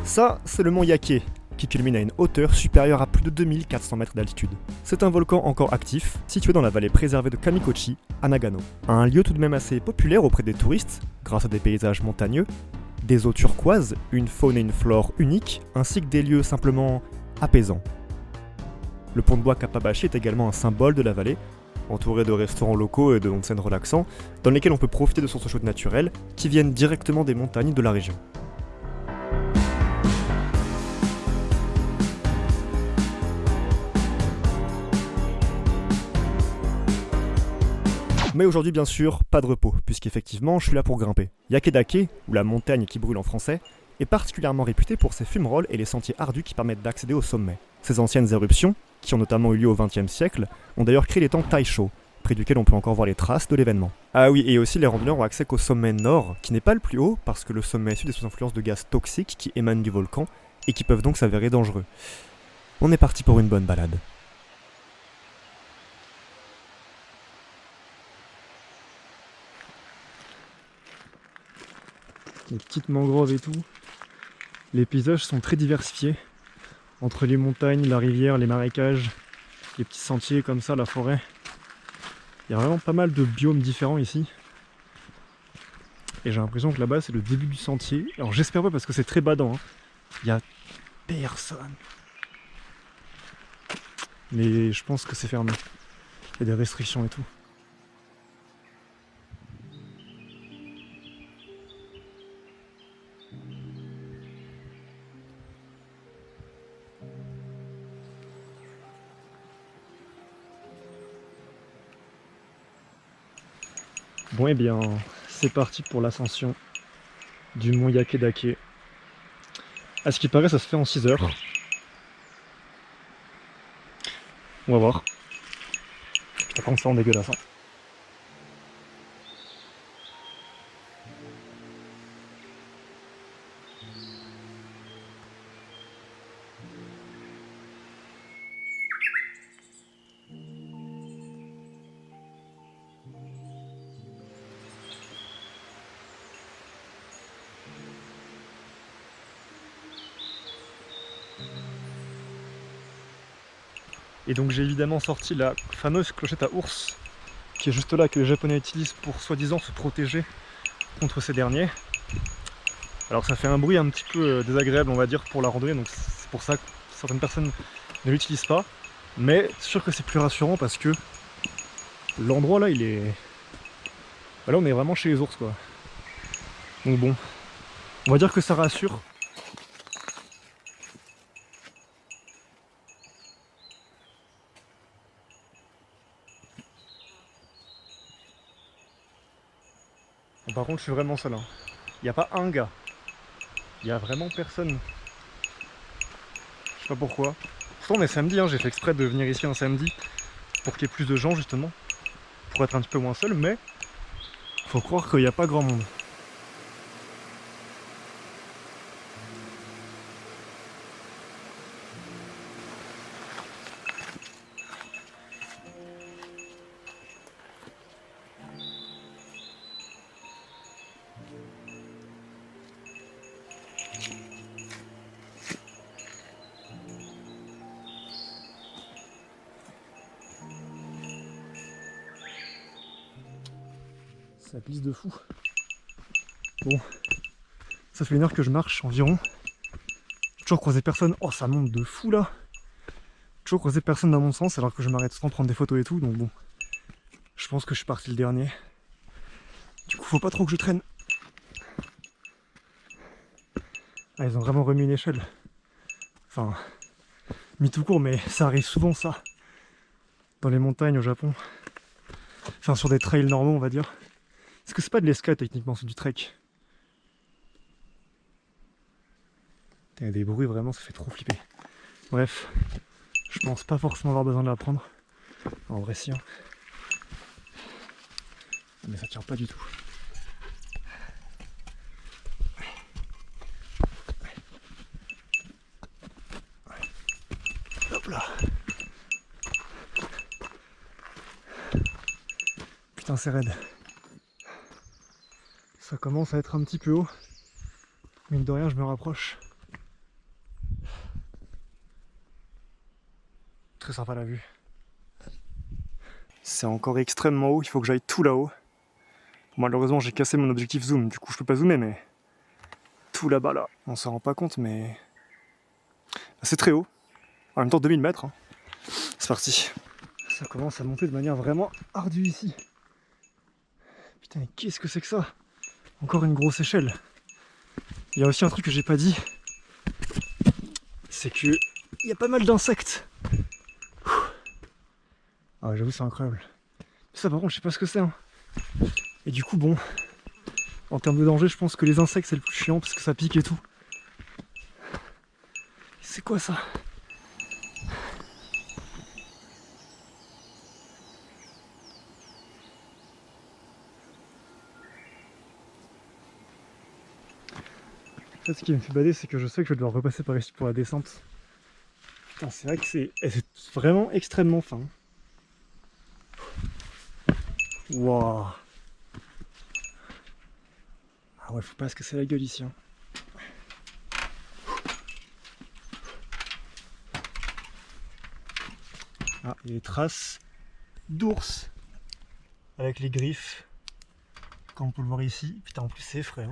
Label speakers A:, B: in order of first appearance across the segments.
A: Ça, c'est le mont Yake, qui culmine à une hauteur supérieure à plus de 2400 mètres d'altitude. C'est un volcan encore actif, situé dans la vallée préservée de Kamikochi, à Nagano. Un lieu tout de même assez populaire auprès des touristes, grâce à des paysages montagneux, des eaux turquoises, une faune et une flore uniques, ainsi que des lieux simplement apaisants. Le pont de bois Kappabashi est également un symbole de la vallée, entouré de restaurants locaux et de onsen relaxants, dans lesquels on peut profiter de sources chaudes naturelles qui viennent directement des montagnes de la région. Mais aujourd'hui, bien sûr, pas de repos, puisqu'effectivement, je suis là pour grimper. Yakedake, ou la montagne qui brûle en français, est particulièrement réputée pour ses fumerolles et les sentiers ardus qui permettent d'accéder au sommet. Ces anciennes éruptions, qui ont notamment eu lieu au XXe siècle, ont d'ailleurs créé les temps Taisho, près duquel on peut encore voir les traces de l'événement. Ah oui, et aussi les randonneurs ont accès qu'au sommet nord, qui n'est pas le plus haut, parce que le sommet sud est sous influence de gaz toxiques qui émanent du volcan, et qui peuvent donc s'avérer dangereux. On est parti pour une bonne balade. Les petites mangroves et tout. Les paysages sont très diversifiés. Entre les montagnes, la rivière, les marécages, les petits sentiers comme ça, la forêt. Il y a vraiment pas mal de biomes différents ici. Et j'ai l'impression que là-bas c'est le début du sentier. Alors j'espère pas parce que c'est très badant. Hein. Il y a personne. Mais je pense que c'est fermé. Il y a des restrictions et tout. Bon et bien, c'est parti pour l'ascension du mont Yakedake. À ce qui paraît, ça se fait en 6 heures. On va voir. Par contre, ça en dégueulasse. Hein. Et donc j'ai évidemment sorti la fameuse clochette à ours qui est juste là, que les Japonais utilisent pour soi-disant se protéger contre ces derniers. Alors ça fait un bruit un petit peu désagréable on va dire pour la randonnée, donc c'est pour ça que certaines personnes ne l'utilisent pas. Mais c'est sûr que c'est plus rassurant parce que l'endroit là il est... Là on est vraiment chez les ours quoi. Donc bon, on va dire que ça rassure. Par contre je suis vraiment seul, hein. Il n'y a pas un gars, il n'y a vraiment personne. Je sais pas pourquoi. Pourtant on est samedi, hein. J'ai fait exprès de venir ici un samedi pour qu'il y ait plus de gens justement, pour être un petit peu moins seul, mais faut croire qu'il n'y a pas grand monde. Ça glisse de fou. Bon, ça fait 1 heure que je marche environ. J'ai toujours croisé personne. Oh, ça monte de fou là. J'ai toujours croisé personne dans mon sens alors que je m'arrête souvent prendre des photos et tout. Donc bon, je pense que je suis parti le dernier. Du coup, faut pas trop que je traîne. Ah, ils ont vraiment remis une échelle. Enfin, mis tout court, mais ça arrive souvent ça. Dans les montagnes au Japon. Enfin, sur des trails normaux, on va dire. Parce que c'est pas de l'escalade techniquement, c'est du trek. Il y a des bruits vraiment, ça fait trop flipper. Bref, je pense pas forcément avoir besoin de l'apprendre. En vrai si. Hein. Mais ça tient pas du tout. Hop là. Putain c'est raide. Ça commence à être un petit peu haut. Mine de rien je me rapproche. très sympa la vue. C'est encore extrêmement haut, il faut que j'aille tout là-haut. Malheureusement j'ai cassé mon objectif zoom, du coup je peux pas zoomer, mais tout là-bas là, on s'en rend pas compte, mais c'est très haut. En même temps 2000 mètres, hein. C'est parti. Ça commence à monter de manière vraiment ardue ici. Putain, mais qu'est-ce que c'est que ça? Encore une grosse échelle. Il y a aussi un truc que j'ai pas dit, c'est que il y a pas mal d'insectes. Ah j'avoue c'est incroyable. Ça par contre je sais pas ce que c'est, hein. Et du coup bon, en termes de danger je pense que les insectes c'est le plus chiant parce que ça pique et tout. C'est quoi ça? En fait, ce qui me fait bader, c'est que je sais que je vais devoir repasser par ici pour la descente. Putain, c'est vrai que c'est vraiment extrêmement fin. Waouh. Ah ouais, faut pas se casser la gueule ici, hein. Ah, il y a des traces d'ours avec les griffes, comme on peut le voir ici. Putain, en plus c'est frais, hein.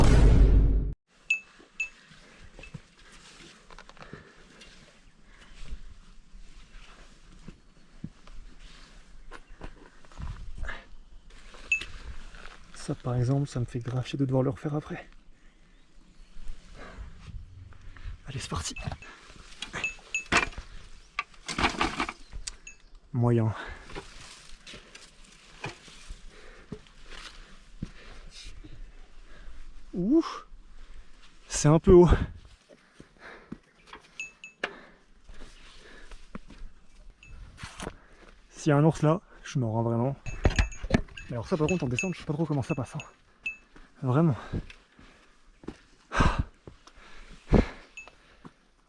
A: Ça par exemple, ça me fait grave chier de devoir le refaire après. Allez, c'est parti. Moyen. Ouh, c'est un peu haut. S'il y a un ours là, je suis mort, hein, vraiment. Mais alors ça par contre en descente, je sais pas trop comment ça passe, hein. Vraiment.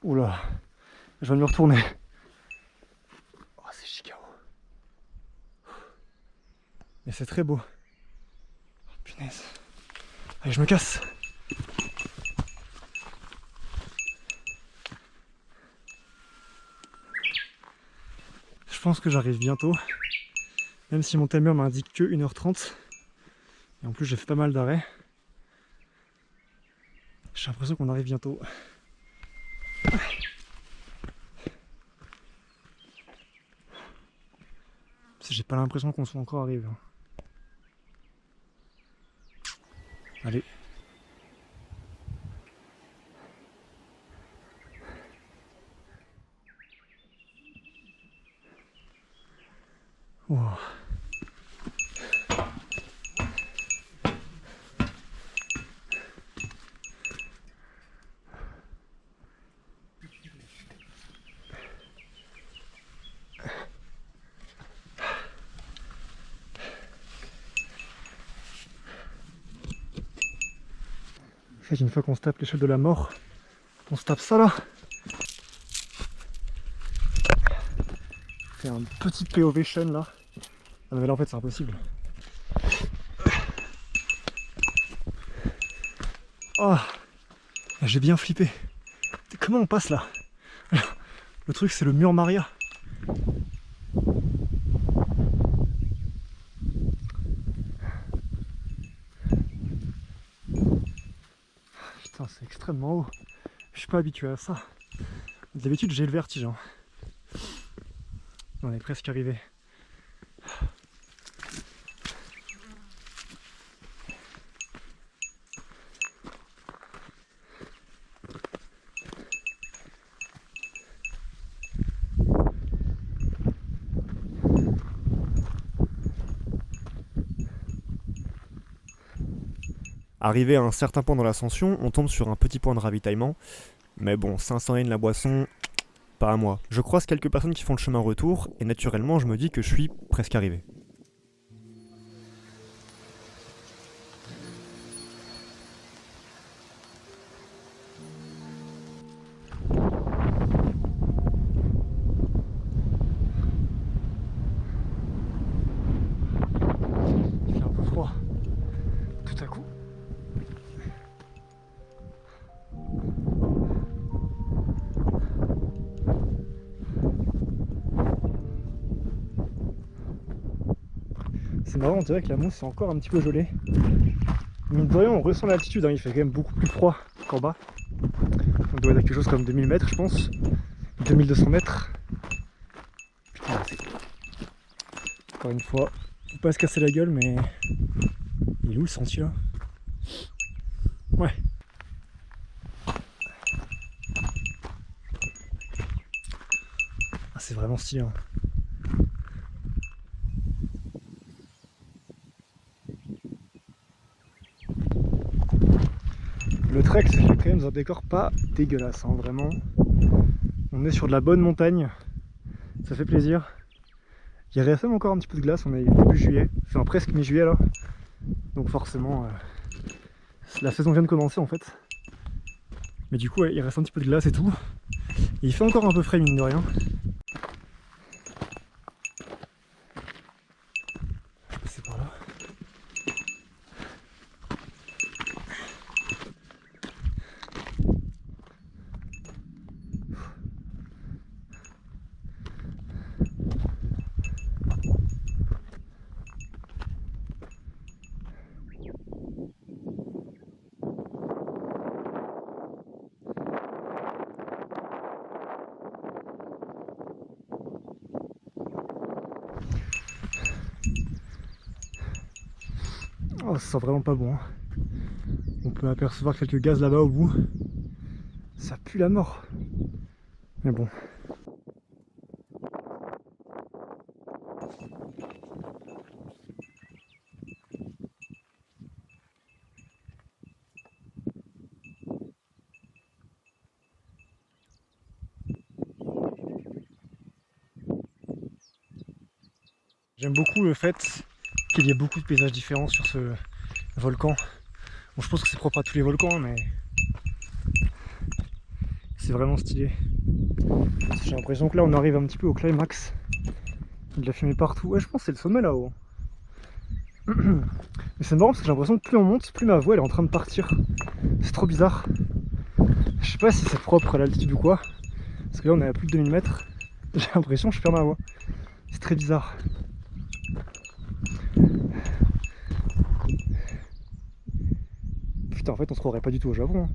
A: Oula, je viens de me retourner. Oh, c'est Chicago. Mais c'est très beau. Oh, punaise. Allez, je me casse. Je pense que j'arrive bientôt. Même si mon timer m'indique que 1h30. Et en plus j'ai fait pas mal d'arrêts. J'ai l'impression qu'on arrive bientôt. J'ai pas l'impression qu'on soit encore arrivé. Allez. Wow. En fait, une fois qu'on se tape l'échelle de la mort, on se tape ça là. C'est un petit POV chaîne là. Ah mais là en fait c'est impossible. Oh, j'ai bien flippé. Comment on passe là? Le truc c'est le mur Maria. Putain, c'est extrêmement haut. Je suis pas habitué à ça. D'habitude j'ai le vertige, hein. On est presque arrivé. Arrivé à un certain point dans l'ascension, on tombe sur un petit point de ravitaillement. Mais bon, 500 yens la boisson, pas à moi. Je croise quelques personnes qui font le chemin retour, et naturellement je me dis que je suis presque arrivé. Il fait un peu froid, tout à coup. C'est marrant, on dirait que la mousse est encore un petit peu gelée. Mine de rien, on ressent l'altitude, hein, il fait quand même beaucoup plus froid qu'en bas. On doit être à quelque chose comme 2000 mètres, je pense. 2200 mètres. Putain, c'est... Encore une fois, faut pas se casser la gueule, mais... Il est où le sentier là? Ouais. Ah, c'est vraiment stylé. Hein. Le trek se fait quand même dans un décor pas dégueulasse, hein, vraiment. On est sur de la bonne montagne, ça fait plaisir. Il reste même encore un petit peu de glace, on est début juillet, enfin presque mi-juillet là. Donc forcément, la saison vient de commencer en fait. Mais du coup, ouais, il reste un petit peu de glace et tout. Et il fait encore un peu frais mine de rien. Je vais passer par là. Oh, ça sent vraiment pas bon. Hein. On peut apercevoir quelques gaz là-bas au bout. Ça pue la mort. Mais bon. J'aime beaucoup le fait qu'il y ait beaucoup de paysages différents sur ce volcan. Bon, je pense que c'est propre à tous les volcans, mais c'est vraiment stylé. J'ai l'impression que là on arrive un petit peu au climax. Il y a de la fumée partout. Ouais, je pense que c'est le sommet là-haut. Mais c'est marrant parce que j'ai l'impression que plus on monte, plus ma voix elle est en train de partir. C'est trop bizarre. Je sais pas si c'est propre à l'altitude ou quoi. Parce que là on est à plus de 2000 mètres. J'ai l'impression que je perds ma voix. C'est très bizarre. Putain, en fait on se croirait pas du tout au Japon. Hein.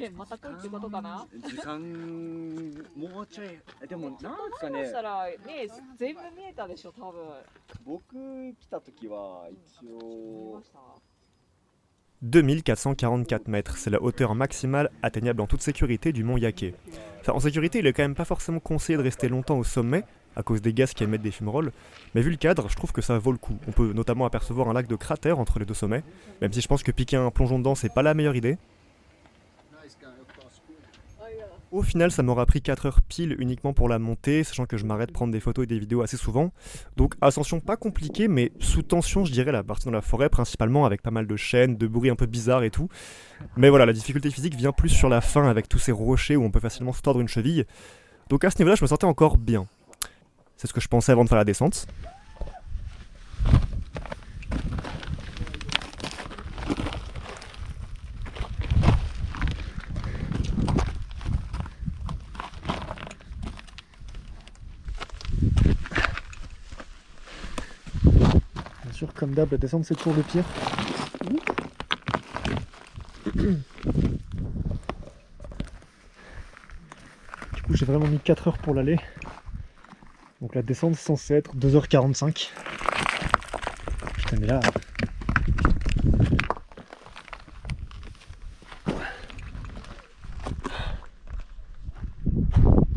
B: え、また来いってことかな。
C: 時間もうちょいでもなんですかね
B: したらね、全部見えたでしょ多分。
C: 僕来た時は一
B: 見
C: 応
B: ました。
A: 2444 mètres, c'est la hauteur maximale atteignable en toute sécurité du mont Yake. Enfin, en sécurité, il est quand même pas forcément conseillé de rester longtemps au sommet, à cause des gaz qui émettent des fumerolles, mais vu le cadre, je trouve que ça vaut le coup. On peut notamment apercevoir un lac de cratères entre les deux sommets, même si je pense que piquer un plongeon dedans, c'est pas la meilleure idée. Au final, ça m'aura pris 4 heures pile uniquement pour la montée, sachant que je m'arrête prendre des photos et des vidéos assez souvent. Donc ascension pas compliquée, mais sous tension, je dirais, la partie dans la forêt, principalement avec pas mal de chaînes, de bruits un peu bizarres et tout. Mais voilà, la difficulté physique vient plus sur la fin avec tous ces rochers où on peut facilement se tordre une cheville. Donc à ce niveau-là, je me sentais encore bien. C'est ce que je pensais avant de faire la descente. Bien sûr, comme d'hab, la descente c'est toujours le pire. Du coup, j'ai vraiment mis 4 heures pour l'aller. Donc la descente c'est censé être 2h45. Putain, mais là.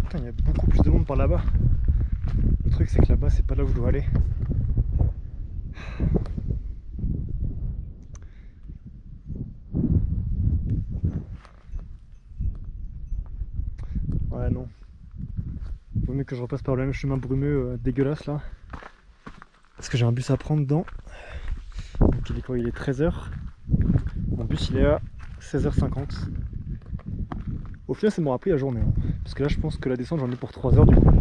A: Putain, il y a beaucoup plus de monde par là-bas. Le truc, c'est que là-bas, c'est pas là où je dois aller. Ouais, non. Vaut mieux que je repasse par le même chemin brumeux dégueulasse là. Parce que j'ai un bus à prendre dans. Donc il est quoi? Il est 13h. Mon bus il est à 16h50. Au final, ça m'aura pris la journée. Hein. Parce que là, je pense que la descente, j'en ai pour 3 heures du coup.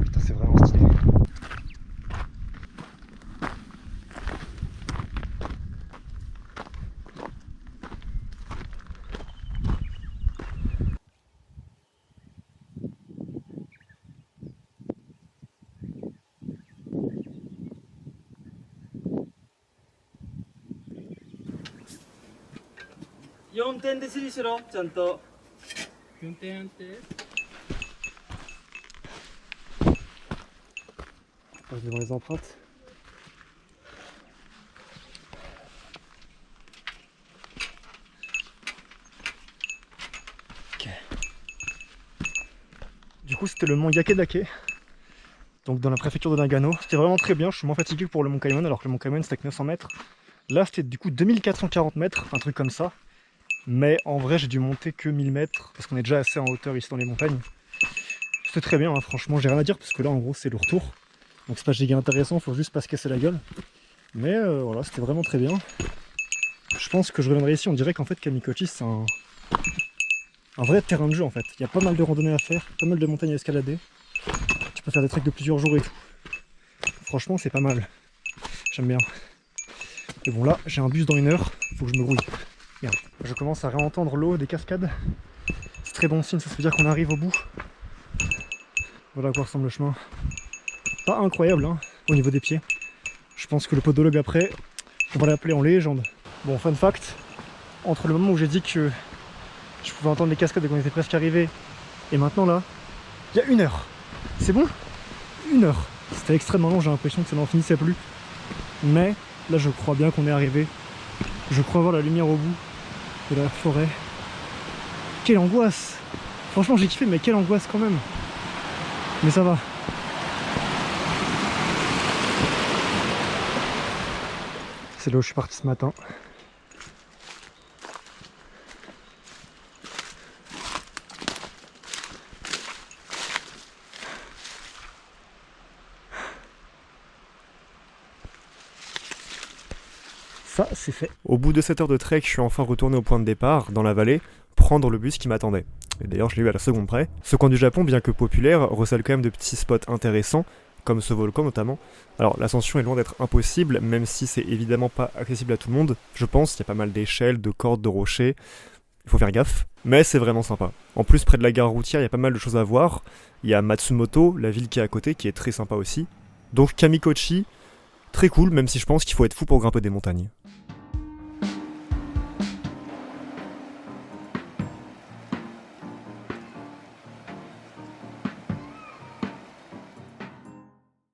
A: Putain, c'est vraiment stylé.4
D: 点で指示しろ、ちゃんと。
E: 4点安定。
A: Je passe devant les empreintes. Ok. Du coup, c'était le mont Yakedake, donc dans la préfecture de Nagano. C'était vraiment très bien. Je suis moins fatigué que pour le mont Kaimon, alors que le mont Kaimon c'était que 900 mètres. Là, c'était du coup 2440 mètres, un truc comme ça. Mais en vrai, j'ai dû monter que 1000 mètres parce qu'on est déjà assez en hauteur ici dans les montagnes. C'était très bien, hein, franchement, j'ai rien à dire parce que là, en gros, c'est le retour. Donc c'est pas giga intéressant, faut juste pas se casser la gueule. Mais voilà, c'était vraiment très bien. Je pense que je reviendrai ici, on dirait qu'en fait Kamikochi c'est un vrai terrain de jeu en fait. Il y a pas mal de randonnées à faire, pas mal de montagnes à escalader. Tu peux faire des treks de plusieurs jours et tout. Franchement c'est pas mal. J'aime bien. Et bon là, j'ai un bus dans 1 heure, faut que je me grouille. Merde. Je commence à réentendre l'eau des cascades. C'est très bon signe, ça veut dire qu'on arrive au bout. Voilà à quoi ressemble le chemin. Pas incroyable hein, au niveau des pieds. Je pense que le podologue après, on va l'appeler en légende. Bon, fun fact, entre le moment où j'ai dit que je pouvais entendre les cascades et qu'on était presque arrivé, et maintenant là, il y a 1 heure. C'est bon? 1 heure. C'était extrêmement long, j'ai l'impression que ça n'en finissait plus. Mais là, je crois bien qu'on est arrivé. Je crois voir la lumière au bout de la forêt. Quelle angoisse! Franchement, j'ai kiffé, mais quelle angoisse quand même. Mais ça va. C'est là où je suis parti ce matin. Ça, c'est fait. Au bout de 7 heures de trek, je suis enfin retourné au point de départ, dans la vallée, prendre le bus qui m'attendait. Et d'ailleurs, je l'ai eu à la seconde près. Ce coin du Japon, bien que populaire, recèle quand même de petits spots intéressants, comme ce volcan notamment. Alors l'ascension est loin d'être impossible, même si c'est évidemment pas accessible à tout le monde. Je pense qu'il y a pas mal d'échelles, de cordes, de rochers. Il faut faire gaffe, mais c'est vraiment sympa. En plus, près de la gare routière, il y a pas mal de choses à voir. Il y a Matsumoto, la ville qui est à côté, qui est très sympa aussi. Donc Kamikochi, très cool, même si je pense qu'il faut être fou pour grimper des montagnes.